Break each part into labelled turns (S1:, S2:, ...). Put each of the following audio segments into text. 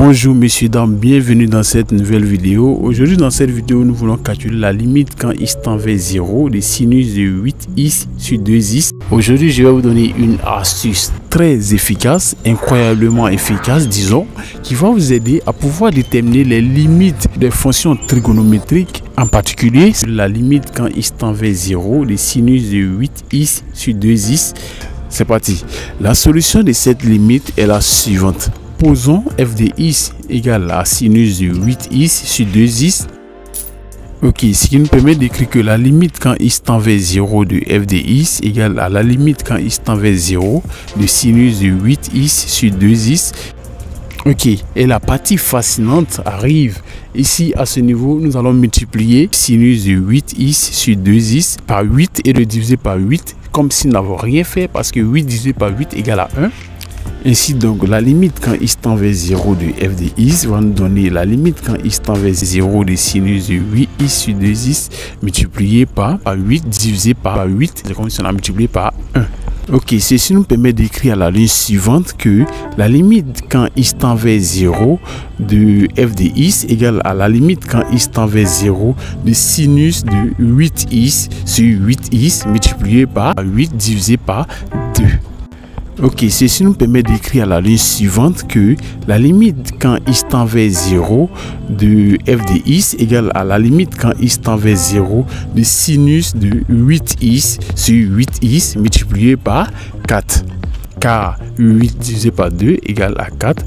S1: Bonjour messieurs, dames, bienvenue dans cette nouvelle vidéo. Aujourd'hui dans cette vidéo, nous voulons calculer la limite quand x tend vers 0 des sinus de 8x sur 2x. Aujourd'hui, je vais vous donner une astuce très efficace, incroyablement efficace, disons, qui va vous aider à pouvoir déterminer les limites des fonctions trigonométriques, en particulier la limite quand x tend vers 0 des sinus de 8x sur 2x. C'est parti. La solution de cette limite est la suivante. Posons f de x égale à sinus de 8x sur 2x. Ok, ce qui nous permet d'écrire que la limite quand x tend vers 0 de f de x égale à la limite quand x tend vers 0 de sinus de 8x sur 2x. Ok, et la partie fascinante arrive ici à ce niveau. Nous allons multiplier sinus de 8x sur 2x par 8 et le diviser par 8 comme si nous n'avons rien fait, parce que 8 divisé par 8 égale à 1. Ainsi donc, la limite quand x tend vers 0 de f de x va nous donner la limite quand x tend vers 0 de sinus de 8x sur 2x multiplié par 8 divisé par 8. C'est comme si on a multiplié par 1. Ok, ceci nous permet d'écrire à la ligne suivante que la limite quand x tend vers 0 de f de x égale à la limite quand x tend vers 0 de sinus de 8x sur 8x multiplié par 8 divisé par 2. Ok, ceci nous permet d'écrire à la ligne suivante que la limite quand x tend vers 0 de f de x égale à la limite quand x tend vers 0 de sinus de 8x sur 8x multiplié par 4. Car 8 divisé par 2 égale à 4.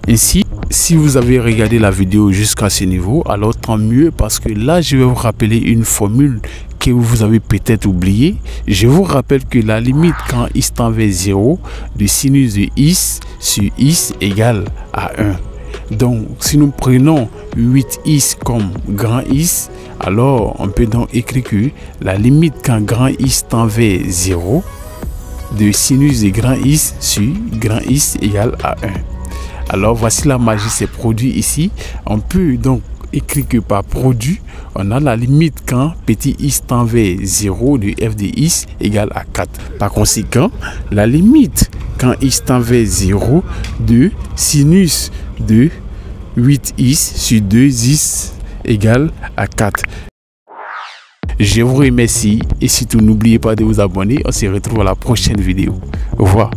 S1: Ainsi, si vous avez regardé la vidéo jusqu'à ce niveau, alors tant mieux, parce que là, je vais vous rappeler une formule que vous avez peut-être oublié. Je vous rappelle que la limite quand x tend vers 0 de sinus de x sur x égale à 1. Donc, si nous prenons 8x comme grand X, alors on peut donc écrire que la limite quand grand X tend vers 0 de sinus de grand X sur grand X égale à 1. Alors, voici la magie s'est produite ici. On peut donc écrire que par produit, on a la limite quand petit x tend vers 0 de f de x égale à 4. Par conséquent, la limite quand x tend vers 0 de sinus de 8x sur 2x égale à 4. Je vous remercie et surtout n'oubliez pas de vous abonner. On se retrouve à la prochaine vidéo. Au revoir.